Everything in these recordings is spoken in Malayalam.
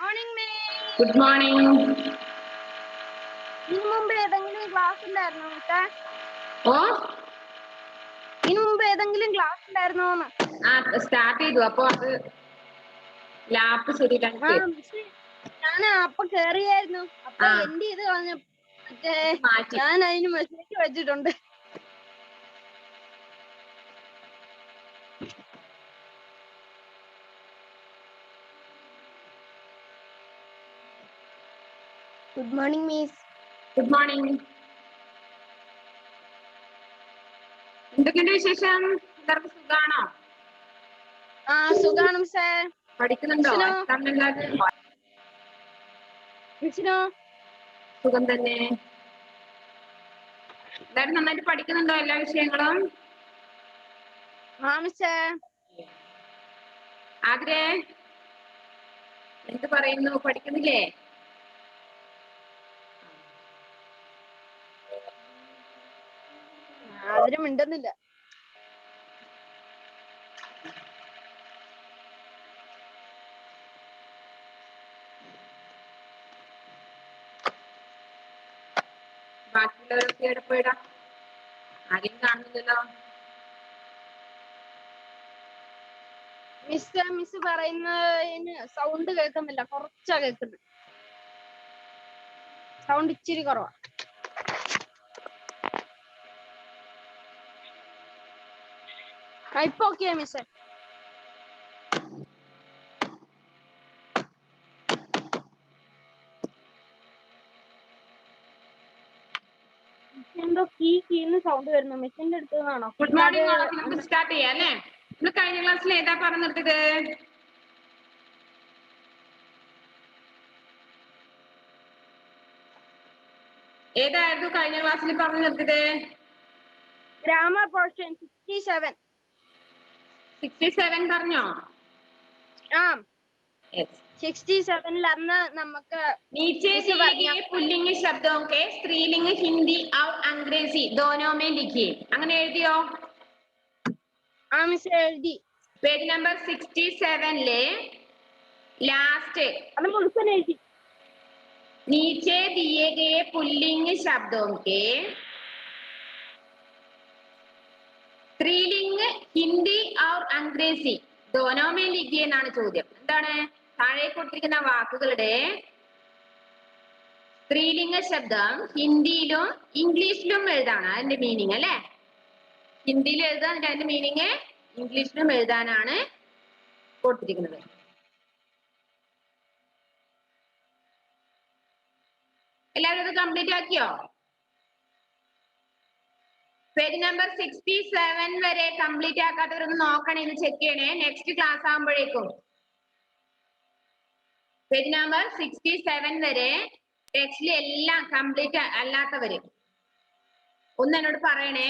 Morning miss. Good morning. ഇതിനു മുമ്പ് ഏതെങ്കിലും ക്ലാസ് ഉണ്ടായിരുന്നോ മിസ്സേ? ഓ, ഇതിനു മുമ്പ് ഏതെങ്കിലും ക്ലാസ് ഉണ്ടായിരുന്നോന്ന്? സ്റ്റാർട്ട് ചെയ്തു. അപ്പൊ അത് ലാപ്പ് ശരിയില്ലാണ്ട് മിസ്, ഞാൻ അപ്പൊ കേറിയായിരുന്നു. അപ്പൊ എന്റെ ഇത് കളഞ്ഞ മറ്റേ മാറ്റി. ഞാൻ അതിന് മെസ്സേജ് വെച്ചിട്ടുണ്ട്. Good morning miss. Good morning. എന്തൊക്കെയുണ്ട് വിശേഷം? എല്ലാവർക്കും സുഖാണോ? സുഖാണ് മിസ്സേ. പഠിക്കുന്നുണ്ടോ? മിസ്സിനോ? സുഖം തന്നെ. എല്ലാവരും നന്നായിട്ട് പഠിക്കുന്നുണ്ടോ എല്ലാ വിഷയങ്ങളും? മിസ്സേ. ആഗ്രേ എന്ത് പറയുന്നു? പഠിക്കുന്നില്ലേ? ആരും മിണ്ടുന്നില്ല. ബാക്കിയുള്ളവരൊക്കെ എവിടെ പോയിടാ? ആരെയും കാണുന്നില്ലല്ലോ. മിസ് പറയുന്നതിന് സൗണ്ട് കേൾക്കുന്നില്ല, കുറച്ചാ കേൾക്കുന്നത്. സൗണ്ട് ഇച്ചിരി കുറവാ. ഇപ്പൊ ഓക്കെയാ മിസ്സേ. എന്തോ കീന്ന് സൗണ്ട് വരുന്നു. മിസ്സിന്റെ അടുത്ത് നിന്നാണോ? Good morning. നമുക്ക് സ്റ്റാർട്ട് ചെയ്യാം അല്ലേ? നമ്മൾ കഴിഞ്ഞ ക്ലാസ്സിൽ ഏതാ പറഞ്ഞു നിർത്തിയത്? ഏതായിരുന്നു കഴിഞ്ഞ ക്ലാസ്സിൽ പറഞ്ഞു നിർത്തിയത്? Grammar portion 67. 67 പറഞ്ഞോ? 67 അന്ന് നമുക്ക് नीचे दिए गए पुल्लिंग शब्दों के स्त्रीलिंग हिंदी और अंग्रेजी दोनों में लिखिए. അങ്ങനെ എഴുതിയോ? മിസ് എഴുതി. പേജ് നമ്പർ 67 ലാസ്റ്റ് അത് മുഴുവൻ എഴുതി. नीचे दिए गए पुल्लिंग शब्दों के स्त्रीलिंग हिंदी और अंग्रेजी दोनों में लिखिए എന്നാണ് ചോദ്യം. എന്താണ്? താഴെ കൊടുത്തിരിക്കുന്ന വാക്കുകളുടെ സ്ത്രീലിംഗ ശബ്ദം ഹിന്ദിയിലും ഇംഗ്ലീഷിലും എഴുതാണ്. അതിന്റെ മീനിങ് അല്ലെ? ഹിന്ദിയിൽ എഴുതാൻ അതിന്റെ മീനിങ് ഇംഗ്ലീഷിലും എഴുതാനാണ് കൊടുത്തിരിക്കുന്നത്. എല്ലാവരും അത് കംപ്ലീറ്റ് ആക്കിയോ? പേജ് നമ്പർ 67 വരെ കംപ്ലീറ്റ് ആക്കാത്തവരൊന്ന് നോക്കണേ, ഇത് ചെക്ക് ചെയ്യണേ നെക്സ്റ്റ് ക്ലാസ് ആകുമ്പോഴേക്കും. പേജ് നമ്പർ 67 വരെ ടെക്സ്റ്റിൽ എല്ലാം കംപ്ലീറ്റ് അല്ലാത്തവര് ഒന്ന് എന്നോട് പറയണേ.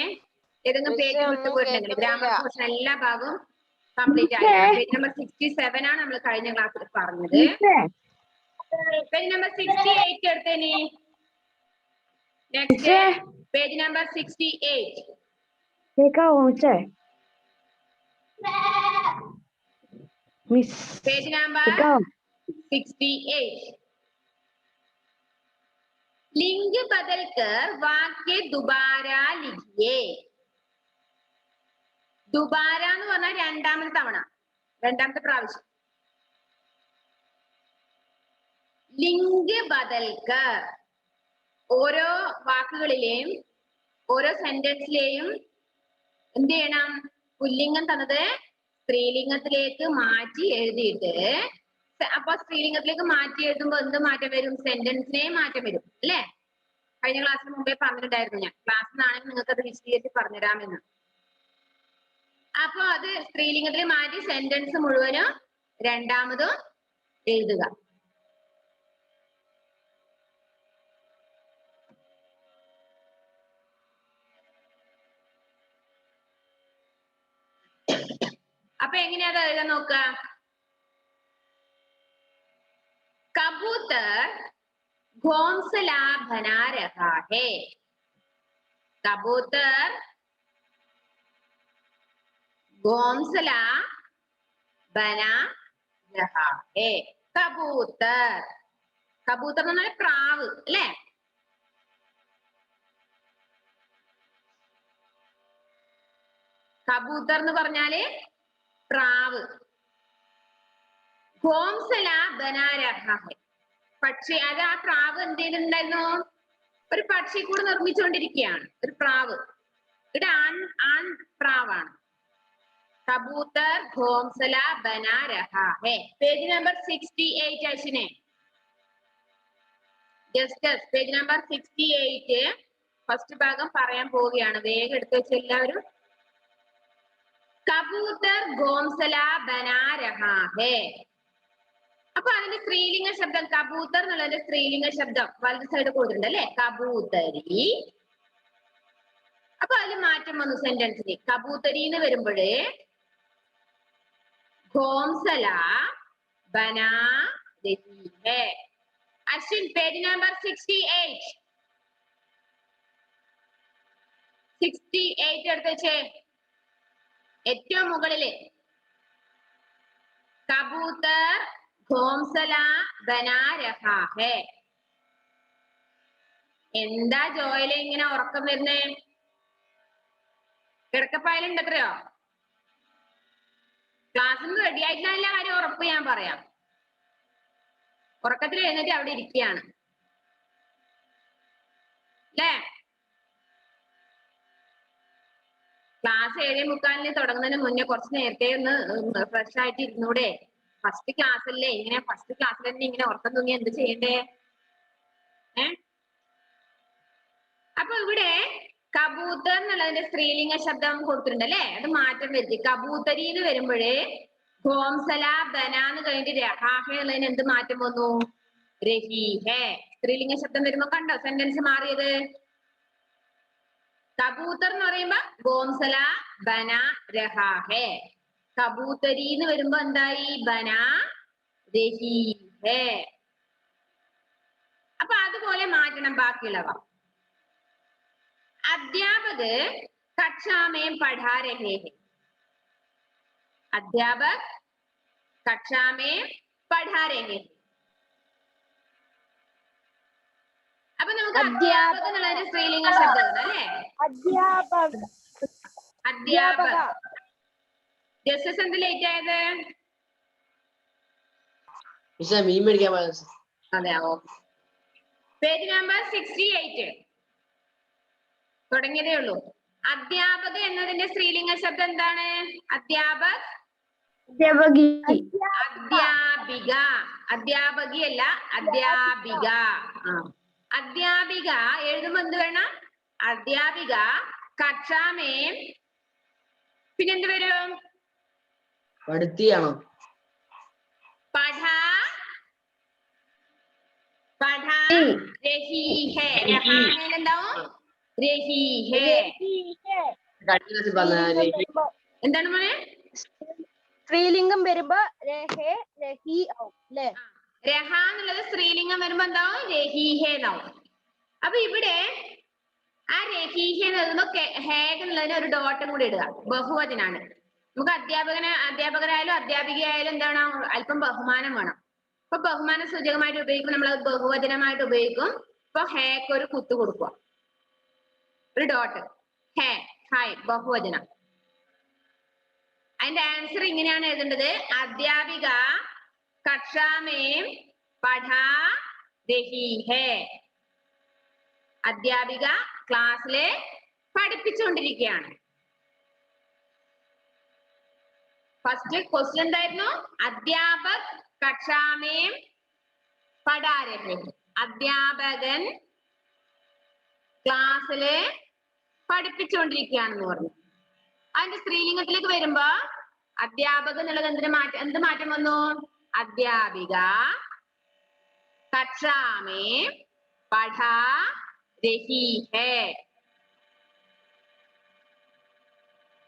ഏതെങ്കിലും പേജ് വിട്ടുപോയിട്ടുണ്ടെങ്കിൽ ഗ്രാമർ പോർഷൻ എല്ലാ ഭാഗവും കംപ്ലീറ്റ് ആയി. പേജ് നമ്പർ 67 ആണ് നമ്മൾ കഴിഞ്ഞ ക്ലാസ്സിൽ പറഞ്ഞത്. പേജ് നമ്പർ 68 എടുത്തേനി. Next page number 68. Page number 68. लिंग बदलकर वाक्य दोबारा लिखिए. ദുബാര എന്ന് പറഞ്ഞാൽ രണ്ടാമത്തെ തവണ, രണ്ടാമത്തെ പ്രാവശ്യം. ലിംഗ് ബദൽക്കർ ഓരോ വാക്കുകളിലെയും ഓരോ സെന്റൻസിലെയും എന്ത് ചെയ്യണം? പുല്ലിംഗം തന്നത് സ്ത്രീലിംഗത്തിലേക്ക് മാറ്റി എഴുതിയിട്ട്, അപ്പൊ സ്ത്രീലിംഗത്തിലേക്ക് മാറ്റി എഴുതുമ്പോ എന്ത് മാറ്റം വരും? സെന്റൻസിനെ മാറ്റം വരും അല്ലെ? കഴിഞ്ഞ ക്ലാസ്സിന് മുമ്പേ പറഞ്ഞിട്ടുണ്ടായിരുന്നു ഞാൻ. ക്ലാസ്സിനാണെങ്കിൽ നിങ്ങൾക്ക് അത് വിശദീകരിച്ച് പറഞ്ഞുതരാമെന്ന്. അപ്പൊ അത് സ്ത്രീലിംഗത്തിൽ മാറ്റി സെന്റൻസ് മുഴുവനും രണ്ടാമതും എഴുതുക. അപ്പൊ എങ്ങനെയാ അത് എഴുതാൻ നോക്കുക? कबूतर घोंसला बना रहा है. कबूतर घोंसला बना रहा है. കബൂത്തർ. കബൂത്തർ എന്ന് പറഞ്ഞാൽ പ്രാവ് അല്ലെ? കബൂത്തർ എന്ന് പറഞ്ഞാല് പ്രാവ്. ഘോംസല ബനാ രഹാ ഹൈ. പക്ഷി അത് ആ പ്രാവ് എന്ത് ചെയ്തിട്ടുണ്ടായിരുന്നു? ഒരു പക്ഷി കൂടെ നിർമ്മിച്ചുകൊണ്ടിരിക്കുകയാണ്. ഒരു പ്രാവ്. ഇവിടെ ആൺ പ്രാവാണ്. കബൂത്തർ ഘോംസല ബനാ രഹാ ഹൈ. പേജ് നമ്പർ 68 അശ്വിനെ. പേജ് നമ്പർ 68 ഫസ്റ്റ് ഭാഗം പറയാൻ പോവുകയാണ്. വേഗം എടുത്തു വെച്ച എല്ലാവരും. കബൂത്തർ ഘോംസല ബനാ രഹാ ഹൈ. അപ്പൊ അതിന്റെ സ്ത്രീലിംഗ ശബ്ദം കബൂത്തർ എന്നുള്ളതിന്റെ സ്ത്രീലിംഗ ശബ്ദം വലത് സൈഡ് കൊടുത്തിട്ടുണ്ട് അല്ലെ? കബൂത്തരി. അപ്പൊ അതിൽ മാറ്റം വന്നു സെന്റൻസിന്. കബൂത്തരി എന്ന് വരുമ്പോഴേ ഘോംസല ബനാ രഹി ഹൈ. അശ്വിൻ പേജ് നമ്പർ 68 എടുത്ത് വെച്ചേ. ഏറ്റവും മുകളില് കബൂത്തർ ഘോംസല ബനാ രഹാ ഹൈ. എന്താ ജോയിലെ ഇങ്ങനെ ഉറക്കം വരുന്നേ? കിടക്കപ്പായലുണ്ട് എത്രയോ? ക്ലാസ്സിൽ റെഡി ആയിട്ടില്ല കാര്യം ഉറപ്പ് ഞാൻ പറയാം. ഉറക്കത്തിൽ എഴുന്നേറ്റ് അവിടെ ഇരിക്കുകയാണ് അല്ലേ? ക്ലാസ് 7:45 തുടങ്ങുന്നതിന് മുന്നേ കുറച്ച് നേരത്തെ ഒന്ന് ഫ്രഷ് ആയിട്ട് ഇരുന്നൂടെ? ഫസ്റ്റ് ക്ലാസ് അല്ലേ? ഇങ്ങനെ ഫസ്റ്റ് ക്ലാസ്സിൽ തന്നെ ഇങ്ങനെ ഉറക്കം തൂങ്ങി എന്ത് ചെയ്യണ്ടേ? അപ്പൊ ഇവിടെ കബൂത്തർ എന്നുള്ളതിന്റെ സ്ത്രീലിംഗ ശബ്ദം കൊടുത്തിട്ടുണ്ട് അല്ലെ? അത് മാറ്റം വരുത്തി. കബൂത്തരി എന്ന് വരുമ്പോഴേ ഘോംസല ബനാന്ന് കഴിഞ്ഞിട്ട് രഹാഹെ ഉള്ളതിന് എന്ത് മാറ്റം വന്നു? രഹി ഹേ. സ്ത്രീലിംഗ ശബ്ദം വരുമ്പോ കണ്ടോ സെന്റൻസ് മാറിയത്? കബൂത്തർ എന്ന് പറയുമ്പോ ഘോംസല ബന രഹാഹെ. കബൂത്തരി എന്ന് വരുമ്പോ എന്തായി? ബന രഹി ഹേ. അപ്പൊ അതുപോലെ മാറ്റണം ബാക്കിയുള്ളവ. अध्यापक कक्षा में पढ़ा रहे हैं. अध्यापक कक्षा में पढ़ा रहे हैं. അപ്പൊ നമുക്ക് അധ്യാപക എന്നുള്ളൊരു സ്ത്രീലിംഗ ശബ്ദമാണ് അല്ലേ? അധ്യാപക. ജസ്റ്റിസ് എന്ത് ലേറ്റ് ആയത്? അതെ. പേജ് നമ്പർ 68 തുടങ്ങിയതേ ഉള്ളൂ. അധ്യാപക എന്നതിന്റെ സ്ത്രീലിംഗ ശബ്ദം എന്താണ്? അധ്യാപക്, അധ്യാപിക. അധ്യാപകി അല്ല, അധ്യാപിക. അധ്യാപിക എഴുതുമ്പോ എന്ത് വേണം? അധ്യാപിക കക്ഷാമേ പിന്നെന്ത് വരും? പഠിത്തിയാണോ? പഠാ രഹി ഹേ. എന്താവും? രഹി ഹേ. എന്താണ് മോനെ? സ്ത്രീലിംഗം വരുമ്പോ രഹേ രഹി ആവും അല്ലേ? രഹ എന്നുള്ളത് സ്ത്രീലിംഗം വരുമ്പോ എന്താവും? രഹി ഹേ എന്നാവും. അപ്പൊ ഇവിടെ ആ രഹി ഹേ എന്നുള്ളതിന് ഹേ എന്നുള്ളതിന് ഒരു ഡോട്ടും കൂടി ഇടുക. ബഹുവചനാണ്. നമുക്ക് അധ്യാപകരായാലും അധ്യാപികയായാലും എന്താണ്? അല്പം ബഹുമാനം വേണം. അപ്പൊ ബഹുമാന സൂചകമായിട്ട് ഉപയോഗിക്കും. നമ്മൾ ബഹുവചനമായിട്ട് ഉപയോഗിക്കും. ഇപ്പൊ ഹേക്ക് ഒരു കുത്തു കൊടുക്കുക, ഒരു ഡോട്ട്. ഹേ, ഹായ്, ബഹുവചനം. അതിന്റെ ആൻസർ ഇങ്ങനെയാണ് എഴുതേണ്ടത്. അധ്യാപിക കക്ഷാമേ പഠാ രഹി ഹേ. അധ്യാപിക ക്ലാസ്സിലെ പഠിപ്പിച്ചുകൊണ്ടിരിക്കുകയാണ്. ഫസ്റ്റ് ക്വസ്റ്റ്യൻ എന്തായിരുന്നു? അധ്യാപക് കക്ഷാമേ പഠാ രഹേ. അധ്യാപകൻ ക്ലാസ്സിലെ പഠിപ്പിച്ചുകൊണ്ടിരിക്കുകയാണെന്ന് പറഞ്ഞു. അതിന്റെ സ്ത്രീലിംഗത്തിലേക്ക് വരുമ്പോ അധ്യാപകൻ എന്നുള്ളത് എന്ത് മാറ്റം വന്നു? അധ്യാപിക കക്ഷാമേ പഠാ രഹി ഹേ.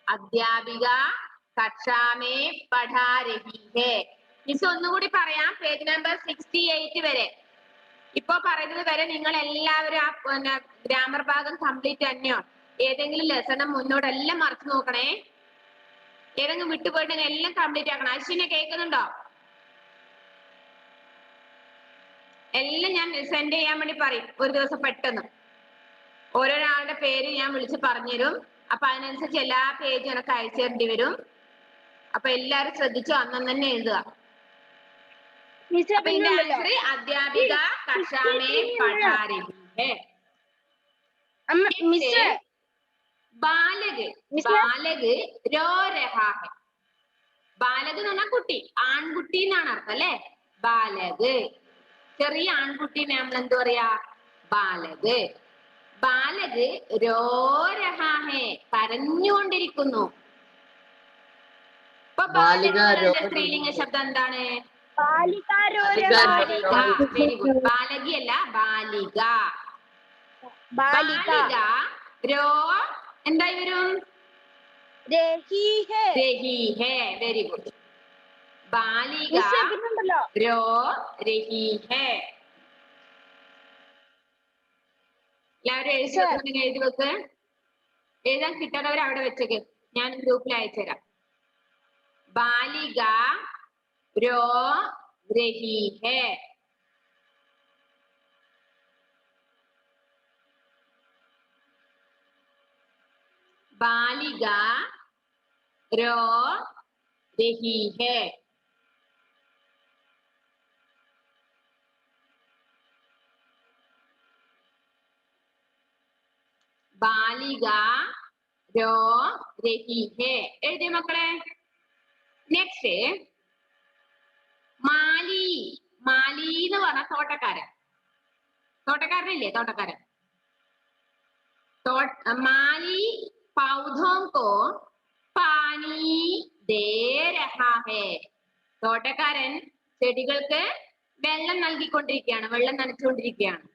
അധ്യാപിക കക്ഷാമേ പഠാ രഹി ഹേ. മിസ് ഒന്നുകൂടി പറയാം. പേജ് നമ്പർ 68 വരെ. ഇപ്പൊ പറയുന്നത് വരെ നിങ്ങൾ എല്ലാവരും ആ ഗ്രാമർ ഭാഗം കംപ്ലീറ്റ് തന്നെയോ ഏതെങ്കിലും ലെസണും മുന്നോട്ട് എല്ലാം മറിച്ച് നോക്കണേ. ഏതെങ്കിലും വിട്ടുപോയിട്ടുണ്ടെങ്കിൽ എല്ലാം കംപ്ലീറ്റ് ആക്കണം. അശ്വിനെ കേൾക്കുന്നുണ്ടോ? എല്ലാം ഞാൻ സെൻഡ് ചെയ്യാൻ വേണ്ടി പറയും ഒരു ദിവസം പെട്ടെന്ന്. ഓരോരാളുടെ പേര് ഞാൻ വിളിച്ച് പറഞ്ഞുതരും. അപ്പൊ അതിനനുസരിച്ച് എല്ലാ പേജും എനിക്ക് അയച്ചു തരേണ്ടി വരും. അപ്പൊ എല്ലാരും ശ്രദ്ധിച്ചു അന്നും തന്നെ എഴുതുക. അപ്പൊ ഇതിന്റെ ആൻസർ അധ്യാപിക കക്ഷാമേ പഠാരി ബാലക്. ബാലക് രോ രഹാ ഹെ. ബാലക് എന്ന് പറഞ്ഞാൽ കുട്ടി, ആൺകുട്ടി എന്നാണ് അർത്ഥം അല്ലെ. ബാലക് ചെറിയ ആൺകുട്ടീനെ നമ്മൾ എന്ത് പറയാ? ബാലക്. ബാലക് രോ രഹാ ഹെ, കരഞ്ഞുകൊണ്ടിരിക്കുന്നു. ഇപ്പൊ ബാലക സ്ത്രീലിംഗ ശബ്ദം എന്താണ്? Very good. ബാലകിയല്ല, ബാലിക. ബാലിക രോ എന്തായി വരും? രഹി ഹെ. Very good. ബാലിക രോ രഹി ഹെ. എല്ലാവരും എഴുതി വെക്ക്. എഴുതാൻ കിട്ടാത്തവർ അവിടെ വെച്ചേക്ക്, ഞാൻ ഗ്രൂപ്പിൽ അയച്ചുതരാം. ബാലിക രോ രഹി ഹെ. ബാലിക രോ രഹി ഹെ. ബാലിക രോ രഹി ഹെ. എഴുതിയ മക്കളെ. നെക്സ്റ്റ് മാലി. മാലി എന്ന് പറഞ്ഞ തോട്ടക്കാരൻ. തോട്ടക്കാരനില്ലേ? തോട്ടക്കാരൻ. മാലി പൗധോं को पानी दे रहा है. തോട്ടക്കാരൻ ചെടികൾക്ക് വെള്ളം നൽകിക്കൊണ്ടിരിക്കുകയാണ്, വെള്ളം നനച്ചുകൊണ്ടിരിക്കുകയാണ്.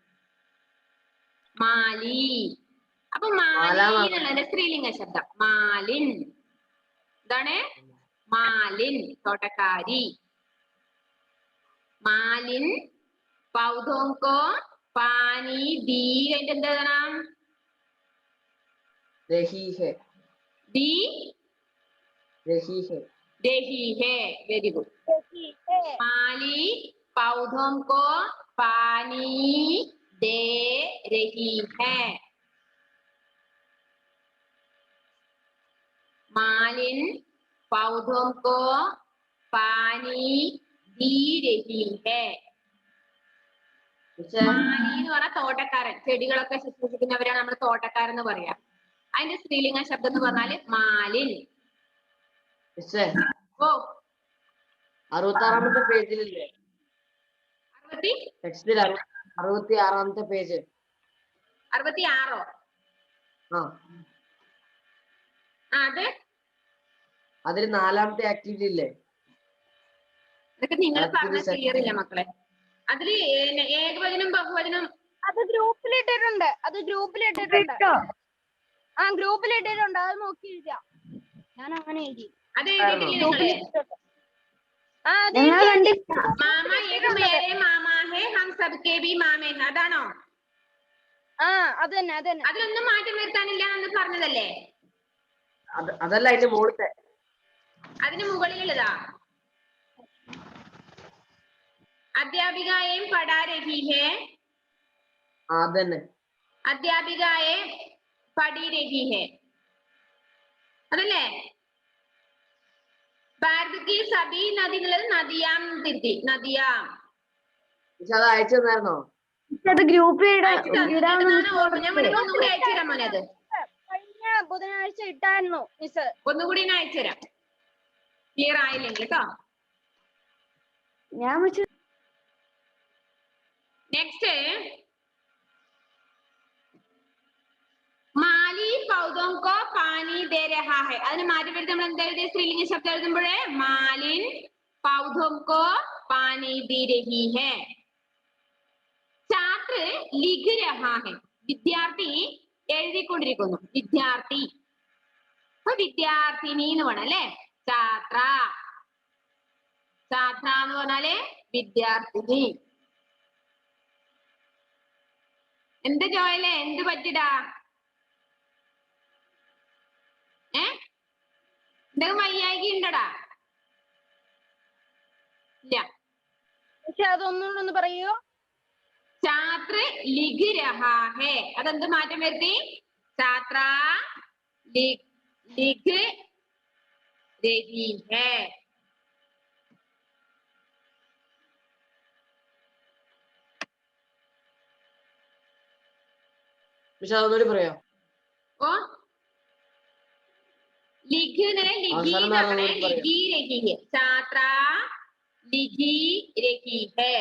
മാലി. അപ്പൊ മാലി എന്നുള്ളത് സ്ത്രീലിംഗ ശബ്ദം. മാലിൻ. എന്താണ്? മാലിൻ, തോട്ടക്കാരി. മാലിൻ പൗധോं को पानी दी. അതിന്റെ എന്താണ്? रही है. दी रही है. रही है. Very good. माली पौधों को पानी दे रही है. मालिन पौधों को पानी दी रही है. മാലി എന്ന് പറഞ്ഞാൽ തോട്ടക്കാരൻ, ചെടികളൊക്കെ ശുശ്രൂഷിക്കുന്നവരാണ് നമ്മൾ തോട്ടക്കാരൻ എന്ന് പറയാ. അതിന്റെ സ്ത്രീലിംഗ ശബ്ദം എന്ന് പറഞ്ഞാല് മാലിൻ. ഓ 66ാമത്തെ പേജിലില്ലേ? 66ാമത്തെ പേജ്. 66ഓ? അതെ. അതിൽ 4ാമത്തെ ആക്ടിവിറ്റി ഇല്ലേ? ഇതൊക്കെ നിങ്ങൾ പറഞ്ഞ ക്ലിയർ ഇല്ല മക്കളെ. അതില് ഏകവചനം ബഹുവചനം അത് ഗ്രൂപ്പിലിട്ടിട്ടുണ്ട്. ആ ഗ്രൂപ്പിലിട്ടിട്ടുണ്ട്. അത് നോക്കി എഴുതാം. ഞാൻ അങ്ങനെ എഴുതി. അത് എഴുതിയിട്ടില്ലേ നിങ്ങള്? മാമ ഏക് മേരെ മാമാ ഹേ ഹം സബ്കെ ഭി മാമേ. അതാണോ? അത് തന്നെ. അതിലൊന്നും മാറ്റം വരുത്താനില്ല എന്ന് പറഞ്ഞതല്ലേ? അതല്ല, അതിന്റെ മുകളിലത്തെ. അതിന് മുകളിലുള്ളതാ. അധ്യാപികയെയും പഠാ രഹി ഹേ. അതന്നെ. അധ്യാപികയെ പഠി രഹി ഹേ. അതല്ലേ? ഭാരത് കി സബി നദികൾ നദിയാം തിരുത്തി. നദിയാം. അത് അയച്ചു തന്നായിരുന്നോ? അത് ഗ്രൂപ്പിൽ ഒന്നുകൂടി അയച്ചുതരാം മോനെ. അത് കഴിഞ്ഞ ബുധനാഴ്ച ഇട്ടായിരുന്നു മിസ്. ഒന്നുകൂടി ഞാൻ അയച്ചുതരാം, ക്ലിയർ ആയില്ലെങ്കിൽ കേട്ടോ. ഞാൻ നെക്സ്റ്റ് മാലി പൗധോं को पानी दे रहा है. അതിന് മാറ്റി വരുത്തി നമ്മൾ എന്താ എഴുതിയ? സ്ത്രീലിംഗ ശബ്ദം എഴുതുമ്പോഴേ മാലിൻ पौधों को पानी दे रही है. छात्र लिख रहा है. വിദ്യാർത്ഥി എഴുതിക്കൊണ്ടിരിക്കുന്നു. വിദ്യാർത്ഥി. അപ്പൊ വിദ്യാർത്ഥിനി എന്ന് വേണം അല്ലെ? ഛാത്ര. ഛാത്ര എന്ന് പറഞ്ഞാല് വിദ്യാർത്ഥിനി. എന്ത് ജോയല്ലേ? എന്ത് പറ്റിടാ? എന്തെങ്കിലും വയ്യായിക ഉണ്ടടാ? ഇല്ല. പക്ഷെ അതൊന്നുകൂടെ ഒന്ന് പറയോ? छात्र लिख रहा है അതെന്ത് മാറ്റം വരുത്തി छात्रा लिख रही है ഒന്നുകൂടി പറയാം ഓ लिख लिखी ना लिखी रही है छात्रा लिखी रही है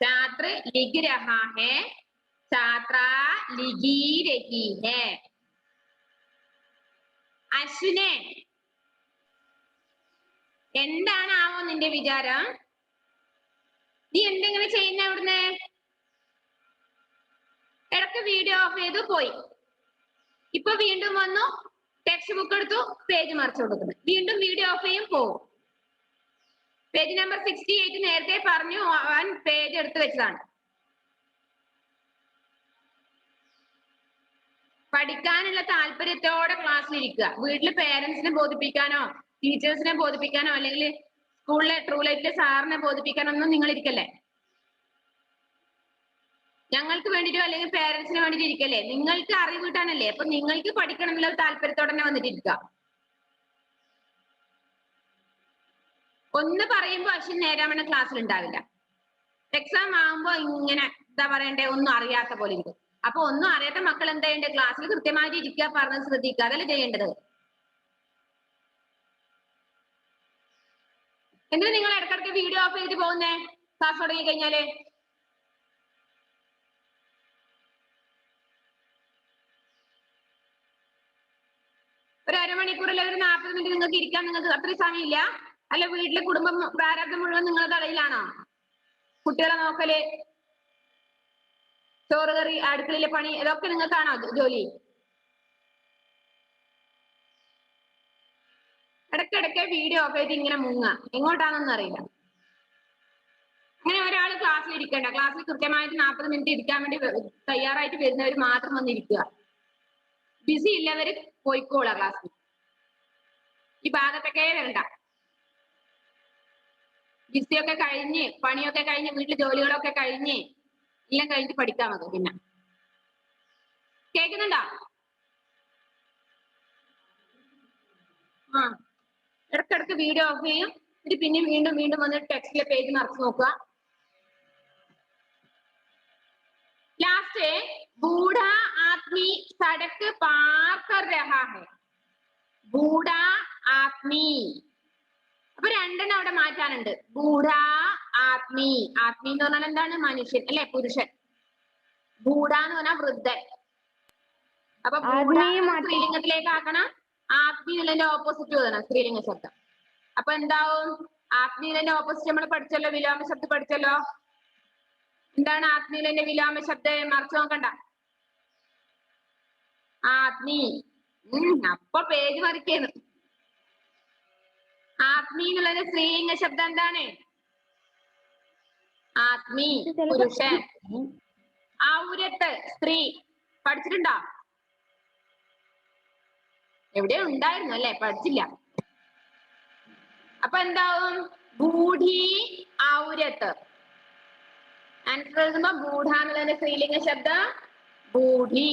छात्र लिख रहा है छात्रा लिखी रही है അശ്വിനെ എന്താണാവോ നിന്റെ വിചാരം നീ എന്തെങ്ങനെ ചെയ്യുന്ന അവിടുന്ന് ഇടക്ക് വീഡിയോ ഓഫ് ചെയ്തു പോയി ഇപ്പൊ വീണ്ടും വന്നു ടെക്സ്റ്റ് ബുക്ക് എടുത്തു പേജ് മറിച്ചു കൊടുക്കുന്നു വീണ്ടും വീഡിയോ ഓഫ് ചെയ്യും പോവും പേജ് നമ്പർ 68 നേരത്തെ പറഞ്ഞു അവൻ പേജ് എടുത്ത് വെച്ചതാണ് പഠിക്കാനുള്ള താല്പര്യത്തോടെ ക്ലാസ്സിൽ ഇരിക്കുക വീട്ടില് പേരൻസിനെ ബോധിപ്പിക്കാനോ ടീച്ചേഴ്സിനെ ബോധിപ്പിക്കാനോ അല്ലെങ്കിൽ സ്കൂളിലെ ട്രൂലൈറ്റിലെ സാറിനെ ബോധിപ്പിക്കാനോ ഒന്നും നിങ്ങൾ ഇരിക്കല്ലേ ഞങ്ങൾക്ക് വേണ്ടിട്ടോ അല്ലെങ്കിൽ പേരൻസിന് വേണ്ടിട്ട് ഇരിക്കല്ലേ നിങ്ങൾക്ക് അറിവ് കിട്ടാനല്ലേ അപ്പൊ നിങ്ങൾക്ക് പഠിക്കണം എന്നുള്ള താല്പര്യത്തോടെ തന്നെ വന്നിട്ടിരിക്കുക ഒന്ന് പറയുമ്പോ അശ്വിൻ നേരാമണ ക്ലാസ്സിൽ ഉണ്ടാവില്ല എക്സാം ആകുമ്പോ ഇങ്ങനെ എന്താ പറയണ്ടേ ഒന്നും അറിയാത്ത പോലെ ഇരിക്കും അപ്പൊ ഒന്നും അറിയാത്ത മക്കൾ എന്താ ചെയ്യേണ്ടത് ക്ലാസ്സിൽ കൃത്യമായിട്ട് ഇരിക്കുക പറഞ്ഞത് ശ്രദ്ധിക്കുക അതല്ലേ ചെയ്യേണ്ടത് എന്തിനാ നിങ്ങൾ ഇടക്കിടക്ക് വീഡിയോ ഓഫ് ചെയ്തിട്ട് പോകുന്നേ ക്ലാസ് തുടങ്ങി കഴിഞ്ഞാല് ഒരു അരമണിക്കൂർ അല്ലെങ്കിൽ ഒരു 40 മിനിറ്റ് നിങ്ങൾക്ക് ഇരിക്കാൻ നിങ്ങൾക്ക് അത്രയും സമയമില്ല അല്ല വീട്ടിലെ കുടുംബം പ്രാരാബ്ദം മുഴുവൻ നിങ്ങളുടെ തലയിലാണോ കുട്ടികളെ നോക്കല് ചോറ് കറി അടുക്കളയിലെ പണി ഇതൊക്കെ നിങ്ങൾക്കാണോ ജോലി ഇടയ്ക്കിടയ്ക്ക് വീഡിയോ ഓഫ് ചെയ്ത് ഇങ്ങനെ മുങ്ങ എങ്ങോട്ടാണെന്നൊന്നും അറിയില്ല അങ്ങനെ ഒരാൾ ക്ലാസ്സിൽ ഇരിക്കണ്ട ക്ലാസ്സിൽ കൃത്യമായിട്ട് 40 മിനിറ്റ് ഇരിക്കാൻ വേണ്ടി തയ്യാറായിട്ട് വരുന്നവർ മാത്രം വന്നിരിക്കുക ബിസി ഇല്ലവര് പോയിക്കോളാം ക്ലാസ്സിൽ ഈ ഭാഗത്തൊക്കെ വരണ്ട ബിസിയൊക്കെ കഴിഞ്ഞ് പണിയൊക്കെ കഴിഞ്ഞ് വീട്ടിലെ ജോലികളൊക്കെ കഴിഞ്ഞ് എല്ലാം കഴിഞ്ഞിട്ട് പഠിക്കാൻ മതി പിന്നെ കേൾക്കുന്നുണ്ടോ ആ ഇടക്കിടക്ക് വീഡിയോ ഓഫ് ചെയ്യും ഇത് പിന്നെ വീണ്ടും വീണ്ടും വന്ന് ടെക്സ്റ്റിലെ പേജ് നിറച്ച് നോക്കുക ലാസ്റ്റ് ബൂढ़ा आदमी सड़क पार कर रहा है बूढ़ा आदमी അപ്പൊ രണ്ടെണ്ണം അവിടെ മാറ്റാനുണ്ട് ബൂഢ ആത്മി ആത്മി എന്ന് പറഞ്ഞാൽ എന്താണ് മനുഷ്യൻ അല്ലെ പുരുഷൻ ബൂഢ എന്ന് പറഞ്ഞാൽ വൃദ്ധൻ അപ്പൊ സ്ത്രീലിംഗത്തിലേക്ക് ആക്കണം ആത്മി എന്നുള്ളതിന്റെ ഓപ്പോസിറ്റ് എഴുതണം സ്ത്രീലിംഗ ശബ്ദം അപ്പൊ എന്താവും ആത്മീയന്റെ ഓപ്പോസിറ്റ് നമ്മൾ പഠിച്ചല്ലോ വിലോമ ശബ്ദം പഠിച്ചല്ലോ എന്താണ് ആത്മീയന്റെ വിലോമ ശബ്ദം മറിച്ച് നോക്കണ്ട ആത്മീ അപ്പൊ പേജ് മറിക്കുന്നു ആത്മീ എന്നുള്ളതിന്റെ സ്ത്രീലിംഗ ശബ്ദം എന്താണ് ആത്മീ പുരുഷൻ ഔരത്ത് സ്ത്രീ പഠിച്ചിട്ടുണ്ടോ എവിടെ ഉണ്ടായിരുന്നു അല്ലെ പഠിച്ചില്ല അപ്പൊ എന്താവും ബൂഢി ഔരത്ത് ആൻസർ എഴുതുമ്പോ ബൂഢ എന്നുള്ളതിന്റെ സ്ത്രീലിംഗ ശബ്ദം ബൂഢി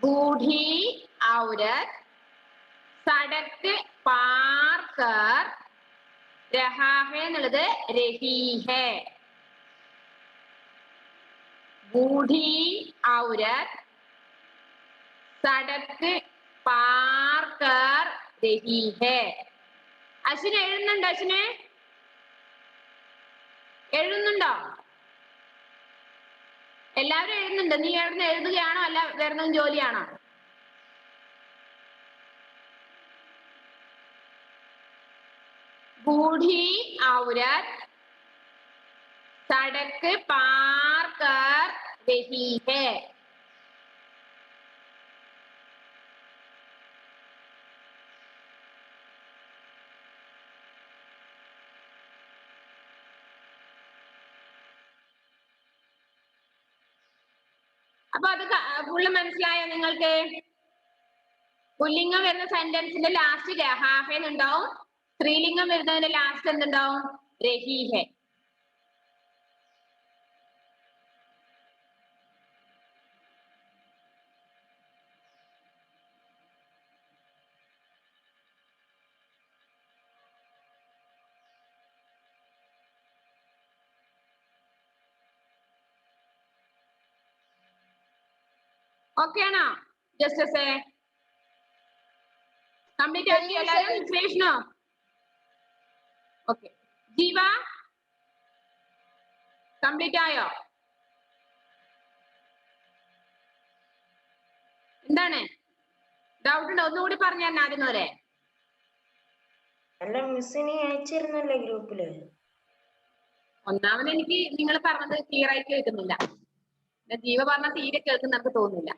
ബൂഢി ഔരത്ത് സടക്ക് പാർ കർ രഹാ ഹെ എന്നുള്ളത് രഹി ഹെ ബൂഢി ഔരത്ത് സടക്ക് പാർ കർ രഹി ഹെ അശ്വിന് എഴുതുന്നുണ്ടോ അശ്വിന് എഴുതുന്നുണ്ടോ എല്ലാവരും എഴുതുന്നുണ്ട് നീ എഴുതുകയാണോ അല്ല വേറെ ജോലിയാണോ बूढ़ी औरत सड़क पार कर रही है അപ്പൊ അത് ഫുള്ള് മനസ്സിലായോ നിങ്ങൾക്ക് പുല്ലിംഗം വരുന്ന സെന്റൻസിന്റെ ലാസ്റ്റ് രഹാഹ എന്നുണ്ടാവും സ്ത്രീലിംഗം വരുന്നതിന്റെ ലാസ്റ്റ് എന്തുണ്ടാവും രഹി ഹെ ഓക്കെ ആണോ? ജസ്റ്റസേ കംപ്ലീറ്റ് ആക്കി എല്ലാവരും? ശ്രീഷ്ണോ? ഓക്കെ. ജീവ കംപ്ലീറ്റ് ആയോ? എന്താണ് ഡൗട്ട് ഉണ്ടോ? ഒന്നുകൂടി പറഞ്ഞു തന്നെ ആദ്യം വരെ. അല്ല മിസ്സിനെ അയച്ചിരുന്നല്ലേ ഗ്രൂപ്പില്. ഒന്നാമത് എനിക്ക് നിങ്ങൾ പറഞ്ഞത് ക്ലിയർ ആയിട്ട് കേൾക്കുന്നില്ല. ജീവ പറഞ്ഞ തീരെ കേൾക്കുന്ന നമുക്ക് തോന്നുന്നില്ല.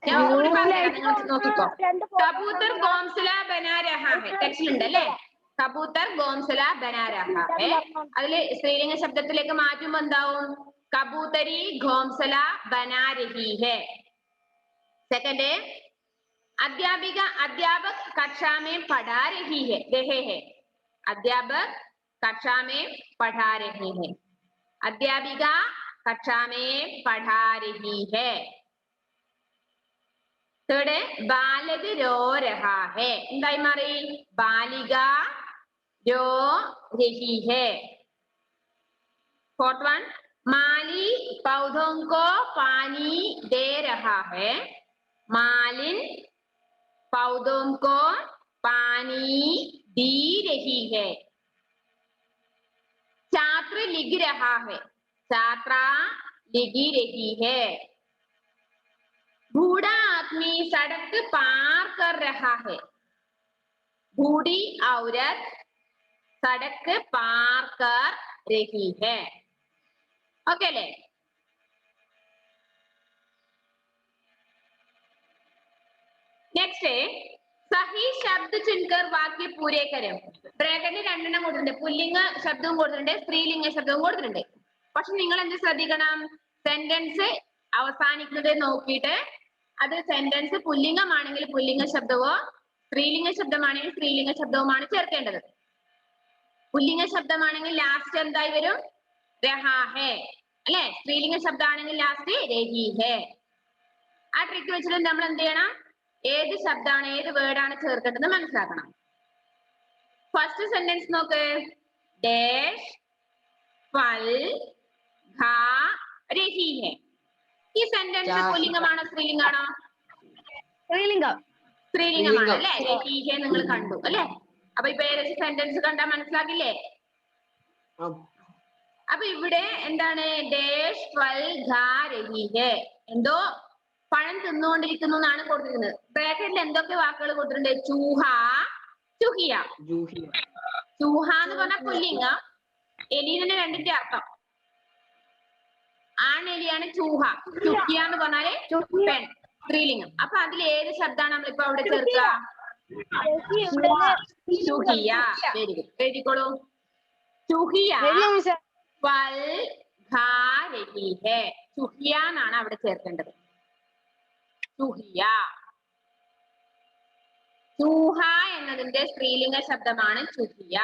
ഞാൻ ഒന്നുകൂടി പറഞ്ഞുതരാം, നിങ്ങൾ നോക്കിക്കോ. കബൂത്തർ ഗോംസല ബനാ രഹാ ഹെ ടെക്സ്റ്റിലുണ്ട് അല്ലേ? കബൂത്തർ ഗോംസല ബനാ രഹാ ഹെ. അതില് സ്ത്രീലിംഗ ശബ്ദത്തിലേക്ക് മാറ്റുമ്പോ എന്താവും? കബൂത്തരി ഗോംസല ബനാ രഹി ഹെ. സെക്കൻഡ്, अध्यापक कक्षा में पढ़ा रही है, रहे हैं. अध्यापक कक्षा में पढ़ा रहे हैं. अध्यापिका कक्षा में पढ़ा रही है. थर्ड, बालक रो रहा है. എന്തായി മാറി? ബാലിക रो रही है. फोर्थ वन, माली पौधों को पानी दे रहा है. मालिन पौधों को पानी दी रही है. छात्र लिख रहा है. छात्रा लिख रही है. बूढ़ा आदमी सड़क पार कर रहा है. बूढ़ी औरत सड़क पार कर रही है. ओके ले. नेक्स्ट है सही शब्द चुनकर वाक्य पूरे करें. ബ്രാക്കറ്റിൽ രണ്ടെണ്ണം കൊടുത്തിട്ടുണ്ട്. പുല്ലിംഗ ശബ്ദവും കൊടുത്തിട്ടുണ്ട്, സ്ത്രീലിംഗ ശബ്ദവും കൊടുത്തിട്ടുണ്ട്. പക്ഷെ നിങ്ങൾ എന്ത് ശ്രദ്ധിക്കണം? സെന്റൻസ് അവസാനിക്കുന്നത് നോക്കിയിട്ട് അത് സെന്റൻസ് പുല്ലിംഗമാണെങ്കിൽ പുല്ലിംഗ ശബ്ദവോ സ്ത്രീലിംഗ ശബ്ദമാണെങ്കിൽ സ്ത്രീലിംഗ ശബ്ദവുമാണ് ചേർക്കേണ്ടത്. പുല്ലിംഗ ശബ്ദമാണെങ്കിൽ ലാസ്റ്റ് എന്തായി വരും? രഹാ ഹെ അല്ലെ? സ്ത്രീലിംഗ ശബ്ദമാണെങ്കിൽ ലാസ്റ്റ് രഹി ഹെ. ആ ട്രിക്ക് വെച്ചിട്ട് നമ്മൾ എന്ത് ചെയ്യണം? ഏത് ശബ്ദമാണ് ഏത് വേർഡാണ് ചേർക്കേണ്ടത് മനസ്സിലാക്കണം. ഫസ്റ്റ് സെന്റൻസ് നോക്ക്. ഡാഷ് ഫൽ ഖാ രഹി ഹെ. ഈ സെന്റൻസ് പുല്ലിംഗമാണോ സ്ത്രീലിംഗാണോ? സ്ത്രീലിംഗം. സ്ത്രീലിംഗമാണ് അല്ലെ? രഹി ഹെ നിങ്ങൾ കണ്ടു അല്ലെ? അപ്പൊ ഇപ്പൊ ഏകദേശം സെന്റൻസ് കണ്ടാൽ മനസ്സിലാക്കില്ലേ? അപ്പൊ ഇവിടെ എന്താണ്? ഡാഷ് ഫൽ ഖാ രഹി ഹെ. എന്തോ പഴം തിന്നുകൊണ്ടിരിക്കുന്നു എന്നാണ് കൊടുത്തിരിക്കുന്നത്. ബ്രാക്കറ്റിൽ എന്തൊക്കെ വാക്കുകൾ കൊടുത്തിട്ടുണ്ട്? ചൂഹ, ചുഹിയ. ചൂഹ എന്ന് പറഞ്ഞ പുല്ലിംഗം, എലീനെ രണ്ടിന്റെ അർത്ഥം. ആണെലിയാണ് ചൂഹ. ചുഹിയ എന്ന് പറഞ്ഞാല് പെൺ, സ്ത്രീലിംഗം. അപ്പൊ അതിൽ ഏത് ശബ്ദമാണ് നമ്മളിപ്പോ അവിടെ ചേർക്കുക? ചുഹിയ. Very good, എഴുതിക്കോളൂ. ചുഹിയ ഫൽ ഖാ രഹി ഹെ. ചുഹിയ എന്നാണ് അവിടെ ചേർക്കേണ്ടത്. ചുഹിയ. ചൂഹ എന്നതിന്റെ സ്ത്രീലിംഗ ശബ്ദമാണ് ചുഹിയ.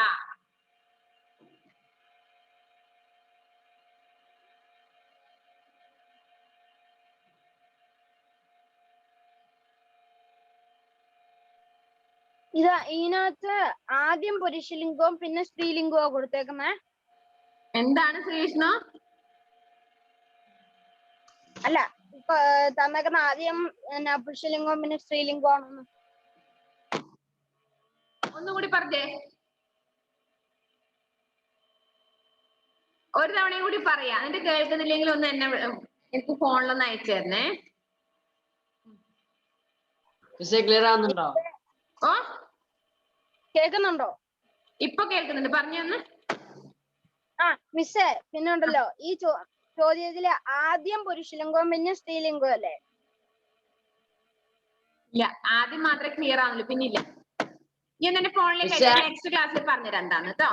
ഇത് ഇതിനകത്ത് ആദ്യം പുരുഷലിംഗവും പിന്നെ സ്ത്രീലിംഗവും കൊടുത്തേക്കുന്നേ. എന്താണ് ശ്രീകൃഷ്ണ? അല്ല, ഇപ്പൊ തന്നേക്കുന്ന ആദ്യം പുരുഷലിംഗവും പിന്നെ സ്ത്രീലിംഗവും ആണെന്ന് ഒന്നുകൂടി പറഞ്ഞേ. ഒരു തവണയും കൂടി പറയാ. എന്നിട്ട് കേൾക്കുന്നില്ലെങ്കിൽ ഒന്ന് എന്നെ എനിക്ക് ഫോണിലൊന്ന് അയച്ചു തരണേ. ക്ലിയർ ആവുന്നുണ്ടോ? ഓ, കേൾക്കുന്നുണ്ടോ? ഇപ്പൊ കേൾക്കുന്നുണ്ട്, പറഞ്ഞൊന്ന്. ആ മിസ്സേ, പിന്നെ ഉണ്ടല്ലോ ഈ ചോദ്യത്തില് ആദ്യം പുരുഷലിംഗവും പിന്നെ സ്ത്രീലിംഗവും അല്ലേ? ഇല്ല, ആദ്യം മാത്രമേ ക്ലിയർ ആവുന്നുള്ളൂ, പിന്നെ ഇല്ല. ഞാൻ എന്റെ ഫോണിലേക്ക് നെക്സ്റ്റ് ക്ലാസ്സിൽ പറഞ്ഞുതരാം എന്താന്ന് കേട്ടോ.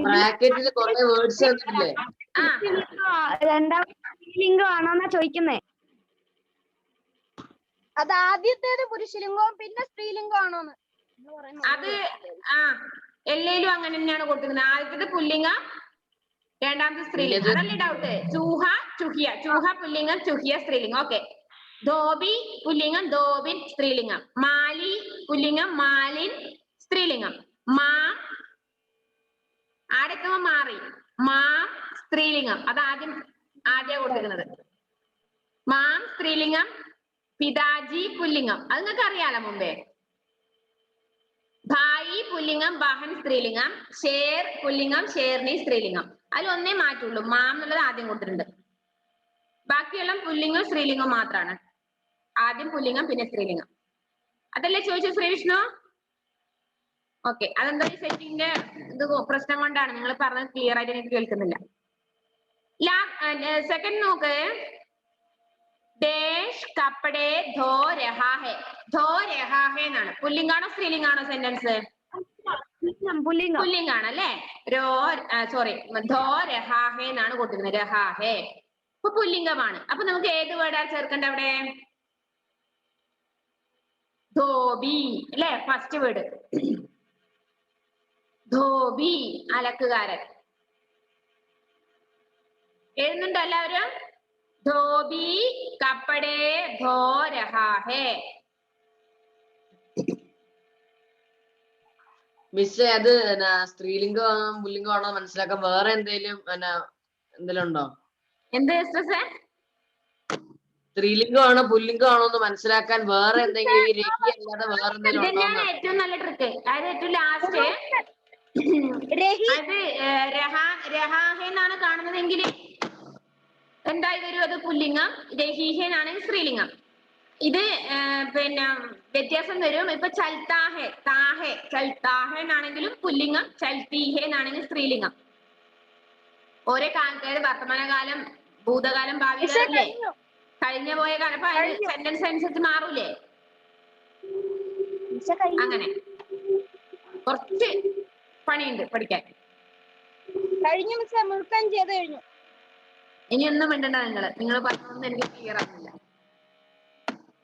ബ്രാക്കറ്റിൽ കുറെ വേർഡ്സ് തന്നിട്ടില്ലേ? രണ്ടാമത്തെ സ്ത്രീലിംഗം ആണോന്നാ ചോദിക്കുന്നേ. അത് ആദ്യത്തേത് പുരുഷലിംഗവും പിന്നെ സ്ത്രീലിംഗം ആണോന്ന്. അത് എല്ലേലും അങ്ങനെ തന്നെയാണ് കൊടുത്തിരുന്നത്. ആദ്യത്തേത് പുല്ലിംഗം, രണ്ടാമത്തെ സ്ത്രീലിംഗം. അതല്ലേ ഡൗട്ട്? ചൂഹ, ചുഹിയ. ചൂഹ പുല്ലിംഗം, ചുഹിയ സ്ത്രീലിംഗം. ഓക്കെ. ധോബി പുല്ലിംഗം, ധോബിൻ സ്ത്രീലിംഗം. മാലി പുല്ലിംഗം, മാലിൻ സ്ത്രീലിംഗം. മാം ആടെത്തുമ്പോ മാറി, മാം സ്ത്രീലിംഗം. അത് ആദ്യം ആദ്യം കൊടുക്കുന്നത്. മാം സ്ത്രീലിംഗം, പിതാജി പുല്ലിംഗം. അത് നിങ്ങൾക്ക് അറിയാലോ മുമ്പേ. ഭായി പുല്ലിംഗം, ബഹൻ സ്ത്രീലിംഗം, ഷേർ പുല്ലിംഗം, ഷേർണി സ്ത്രീലിംഗം. അതിൽ ഒന്നേ മാറ്റുള്ളൂ, മാം എന്നുള്ളത് ആദ്യം കൊടുത്തിട്ടുണ്ട്. ബാക്കിയെല്ലാം പുല്ലിംഗം സ്ത്രീലിംഗം മാത്രമാണ്. ആദ്യം പുല്ലിംഗം പിന്നെ സ്ത്രീലിംഗം. അതല്ലേ ചോദിച്ചു ശ്രീവിഷ്ണു? ഓക്കെ, അതെന്താ സെറ്റിന്റെ ഇത് പ്രശ്നം കൊണ്ടാണ്. നിങ്ങൾ പറഞ്ഞത് ക്ലിയർ ആയിട്ട് എനിക്ക് കേൾക്കുന്നില്ല. സെക്കൻഡ് നോക്ക്. ദേശ് കപ്പടെ ധോ രഹാ ഹെ. ധോ രഹാ ഹെ എന്നാണ്. പുല്ലിംഗാണോ സ്ത്രീലിംഗാണോ സെന്റൻസ്? പുല്ലിംഗാണ് അല്ലേ. ധോ രഹാ ഹെ എന്നാണ് കൊടുത്തിരിക്കുന്നത്. രഹാ ഹെ അപ്പൊ പുല്ലിംഗമാണ്. അപ്പൊ നമുക്ക് ഏത് വേർഡാ ചേർക്കണ്ട അവിടെ? ധോബി അല്ലെ, ഫസ്റ്റ് വേർഡ്. ധോബി അലക്കുകാരൻ. എഴുതുന്നുണ്ടോ എല്ലാവരും? ധോബി കപ്പടെ ധോ രഹാ ഹെ. മിസ്സേ അത് സ്ത്രീലിംഗമാണോ പുല്ലിംഗമാണോ മനസ്സിലാക്കാൻ വേറെ എന്തെങ്കിലും ഉണ്ടോ? എന്ത് സ്ത്രീലിംഗമാണോ പുല്ലിംഗമാണോ എന്ന് മനസ്സിലാക്കാൻ വേറെ എന്തെങ്കിലും ഈ രഹി അല്ലാതെ വേറെ എന്തെങ്കിലും ഉണ്ടോ? ഇതന്നെയാണ് ഏറ്റവും നല്ല ട്രിക്ക്. അതായത് ഏറ്റവും ലാസ്റ്റ് അത് രഹാഹെ എന്നാണ് കാണുന്നതെങ്കിൽ എന്തായി വരും? അത് പുല്ലിംഗം. രഹീഹെ എന്നാണെങ്കിൽ സ്ത്രീലിംഗം. ഇത് പിന്നെ വ്യത്യാസം വരും. ഇപ്പൊ ചൽത്താഹെ, താഹെ, ചൽത്താഹെ എന്നാണെങ്കിലും പുല്ലിംഗം, ചൽത്തീഹെ എന്നാണെങ്കിൽ സ്ത്രീലിംഗം. ഓരോ കാലത്ത് വർത്തമാനകാലം, ഭൂതകാലം, ഭാവി കാലം അല്ലേ, കഴിഞ്ഞ പോയ കാലം. അപ്പൊ സെന്റൻസ് അനുസരിച്ച് മാറൂലേ? അങ്ങനെ കുറച്ച് പണിയുണ്ട് പഠിക്കാൻ. കഴിഞ്ഞു മിസ്സേ, മുഴുവൻ ചെയ്ത് കഴിഞ്ഞു. ഇനി ഒന്നും മിണ്ടണ്ട. നിങ്ങൾ പറഞ്ഞൊന്നും എനിക്ക് ക്ലിയർ ആകുന്നില്ല.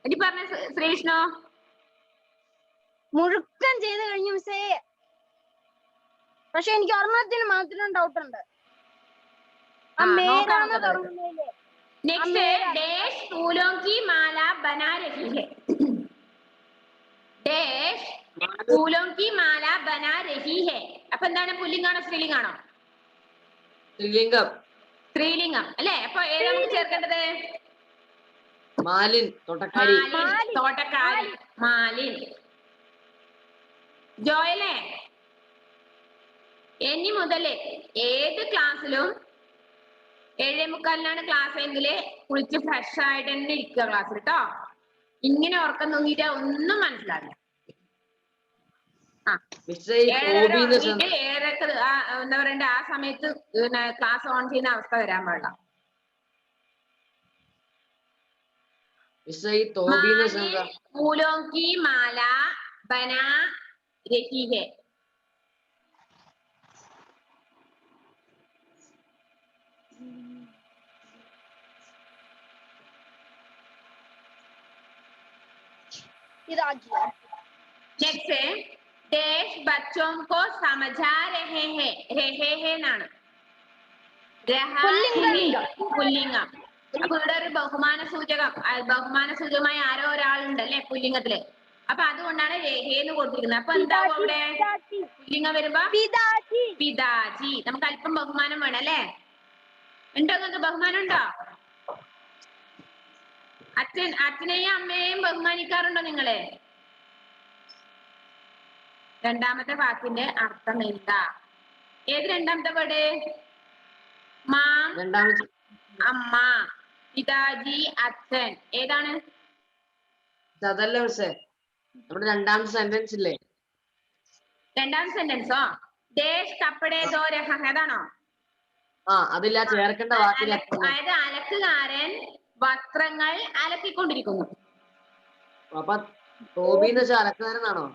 ഇനി പറഞ്ഞ ശ്രീകൃഷ്ണോ? മുഴുവൻ ചെയ്ത് കഴിഞ്ഞു മിസ്സേ. പക്ഷെ എനിക്ക് ഒരെണ്ണത്തിന് മാത്രം ഡൗട്ട് ഉണ്ട്. നെക്സ്റ്റ്, ഡേഷ് ഫൂലോं की माला बना रही है. ഡേഷ് ഫൂലോं की माला बना रही है. അപ്പൊ എന്താണ്? പുല്ലിംഗാണോ സ്ത്രീലിംഗാണോ? സ്ത്രീലിംഗം. സ്ത്രീലിംഗം അല്ലെ. അപ്പൊ ഏതാ നമുക്ക് ചേർക്കേണ്ടത്? മാലിൻ, തോട്ടക്കാരി. തോട്ടക്കാരി, മാലിൻ. ജോയലേ, ഇനി മുതല് ഏത് ക്ലാസ്സിലും 7:45 ക്ലാസ് എങ്കില് കുളിച്ച് ഫ്രഷ് ആയിട്ട് തന്നെ ഇരിക്കുക ക്ലാസ്സിൽ കേട്ടോ. ഇങ്ങനെ ഉറക്കം തൂങ്ങിയിട്ട് ഒന്നും മനസ്സിലാവില്ല. എന്താ പറയണ്ട, ആ സമയത്ത് ക്ലാസ് ഓൺ ചെയ്യുന്ന അവസ്ഥ വരാൻ പാടില്ല. फूलों की माला बना रही है. नेक्स्ट है देश बच्चों को समझा रहे हैं. रहे हैं नाണ്. പുല്ലിംഗം. അപ്പൊ ഇവിടെ ഒരു ബഹുമാന സൂചകമായി ആരോ ഒരാളുണ്ട് അല്ലെ പുല്ലിംഗത്തില്. അപ്പൊ അതുകൊണ്ടാണ് രഹേന്ന് കൊടുത്തിരിക്കുന്നത്. അപ്പൊ എന്താവും അവിടെ? പുല്ലിംഗം വരുമ്പോ പിതാജി. നമുക്ക് അല്പം ബഹുമാനം വേണം അല്ലെ. ഉണ്ടോ? നിങ്ങൾക്ക് ബഹുമാനം ഉണ്ടോ? അച്ഛനെയും അമ്മയെയും ബഹുമാനിക്കാറുണ്ടോ നിങ്ങള്? രണ്ടാമത്തെ വാക്കിന്റെ അർത്ഥം എന്താ? ഏത് രണ്ടാമത്തെ വേർഡ്? മാം അമ്മ, പിതാജി അച്ഛൻ. ഏതാണ്? അതല്ല മിസ്സേ, നമ്മുടെ രണ്ടാമത്തെ സെന്റൻസ് ഇല്ലേ? രണ്ടാമത്തെ സെന്റൻസോ? ദേശ് കപ്പടെ ദോ രഹാ ഹെ അതാണോ? അതില്ല, ചേർക്കേണ്ട വാക്കില്ല. അതായത് അലക്കുകാരൻ വസ്ത്രങ്ങൾ അലക്കിക്കൊണ്ടിരിക്കുന്നു. അപ്പൊ ധോബിന്ന് വെച്ചാൽ അലക്കുകാരനാണോ?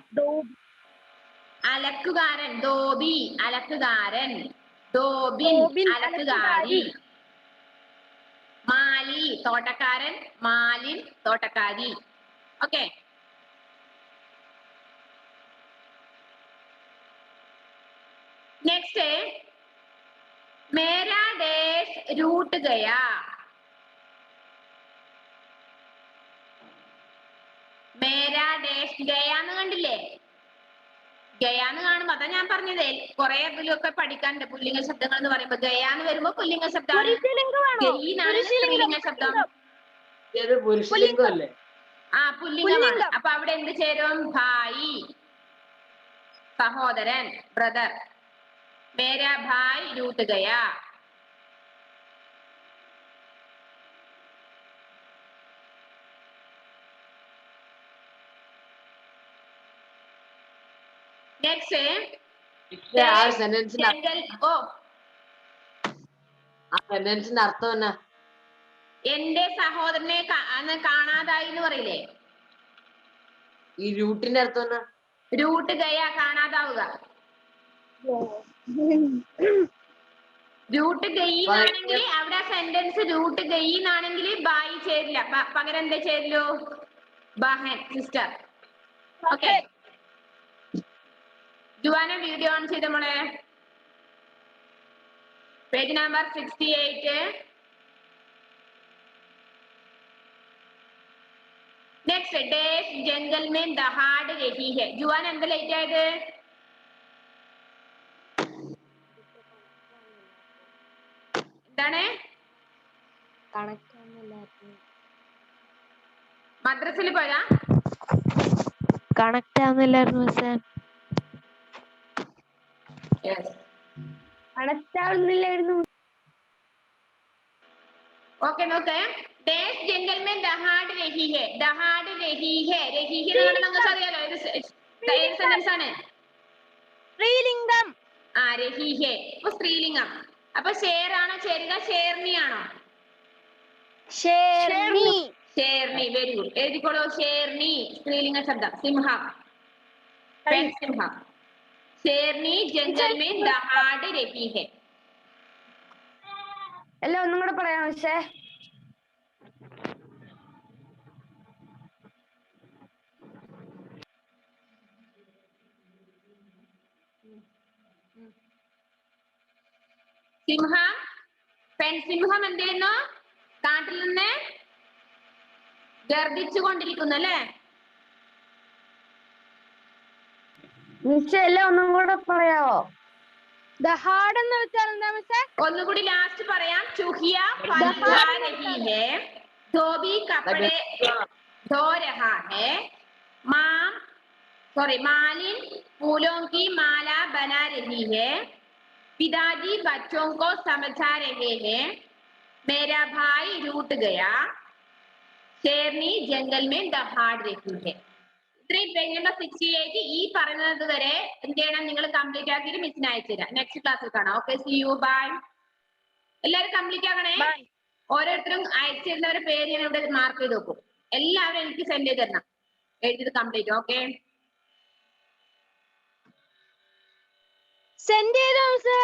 അലക്കുകാരൻ, ധോബി അലക്കുകാരൻ, ധോബിൻ അലക്കുകാരി, മാലി തോട്ടക്കാരൻ, മാലിൻ തോട്ടക്കാരി. Okay, next Mera Desh root गया. മേരാ ദേശ് ഗയ എന്ന് കണ്ടില്ലേ? ഗയാന്ന് കാണുമ്പോ അതാ ഞാൻ പറഞ്ഞതേ കുറെ ഇതിലൊക്കെ പഠിക്കാനുണ്ട് പുല്ലിംഗ ശബ്ദങ്ങൾ എന്ന് പറയുമ്പോ ഗയാന്ന് വരുമ്പോ പുല്ലിംഗ ശബ്ദമാണ് പുരുഷലിംഗമാണോ? ഗയിന്നാണ് സ്ത്രീലിംഗ ശബ്ദം ഏത് പുരുഷലിംഗം അല്ലേ? ആ പുല്ലിംഗമാണ്. പുല്ലിംഗം. അപ്പൊ അവിടെ എന്ത് ചേരും? ഭായി, സഹോദരൻ, ബ്രദർ. മേരാ ഭായ് രൂട്ട് ഗയാ. നെക്സ്റ്റ് മിസ്സേ, ആ സെന്റൻസിന്റെ ജംഗൽ. ഓ, ആ സെന്റൻസിന്റെ അർത്ഥം എന്നാ? എന്റെ സഹോദരനെ അന്ന് കാണാതായി എന്ന് പറയില്ലേ? ഈ റൂട്ടിന്റെ അർത്ഥം എന്നാ? രൂട്ട് ഗയ, കാണാതാവുക. രൂട്ട് ഗയിന്നാണെങ്കിൽ അവിടെ സെന്റൻസ് രൂട്ട് ഗയിന്നാണെങ്കിൽ ബായി ചേരില്ല. പകരം എന്താ ചേരില്ലോ? ബഹൻ, sister. Okay, Juwana video on ചെയ്ത മോളെ. Page number 68. നെക്സ്റ്റ്, ഡേഷ് ജംഗൽ में दहाड़ रही है. ജുവാൻ എന്താ ലേറ്റ് ആയത്? എന്താണ്? മദ്രസയിൽ പോയതാ? കണക്ട് ആവുന്നില്ലായിരുന്നു മിസ്സേ. അണച്ചാവുന്നില്ലായിരുന്നു. ഓക്കെ, നോക്കേ. ഡേഷ് ജംഗൽ में दहाड़ रही है. दहाड़ रही है. रही है എന്ന് പറഞ്ഞാൽ നിങ്ങൾക്ക് അറിയാലോ ഇത് സെന്റൻസ് ആണ്. സ്ത്രീലിംഗം. ആ, രഹി ഹെ. അപ്പൊ സ്ത്രീലിംഗം. അപ്പൊ ഷേർ ആണോ ചേരുക? ഷേർണി ആണോ? ഷേർണി. Sherni, very good. എഴുതിക്കോളൂ. ഷേർണി സ്ത്രീലിംഗ ശബ്ദം. സിംഹം, പെൺസിംഹം. ഷേർണി ജംഗൽ में दहाड़ रही है. എല്ലാം ഒന്നും കൂടെ പറയാം പക്ഷേ. സിംഹം, പെൺസിംഹം എന്ത് ചെയ്യുന്നു? കാട്ടിൽ നിന്ന് ഗർദിച്ചു കൊണ്ടിരിക്കുന്നു അല്ലേ? മിസ്സേ എല്ലാം ഒന്നും കൂടെ പറയാവോ? ദഹാഡ് എന്ന് വെച്ചാൽ എന്താ മിസ്സേ? ഒന്നുകൂടി ലാസ്റ്റ് പറയാം. ചുഹിയ ഫൽ ഖാ രഹി ഹെ, ധോബി കപ്പടെ ധോ രഹാ ഹെ, मालिन फूलों की माला बना रही है, पिताजी बच्चों को समझा रहे हैं, मेरा भाई रूठ गया, शेरनी जंगल में दहाड़ रही है. ഇത്രയും പേജ് നമ്പർ 68 ഈ പറയുന്നത് വരെ എന്ത് ചെയ്യണം? നിങ്ങൾ കംപ്ലീറ്റ് ആക്കിയിട്ട് മിസ്സിന് അയച്ചു തരാം. നെക്സ്റ്റ് ക്ലാസ്സിൽ കാണാം. Okay, see you, bye. എല്ലാവരും കംപ്ലീറ്റ് ആക്കണേ. ഓരോരുത്തരും അയച്ചിരുന്നവരുടെ പേര് ഞാൻ ഇവിടെ മാർക്ക് ചെയ്ത് നോക്കും. എല്ലാവരും എനിക്ക് സെൻഡ് ചെയ്ത് തരണം, എഴുതിയത് കംപ്ലീറ്റ്. ഓക്കെ, സെൻഡ് ചെയ്തോ മിസ്സേ?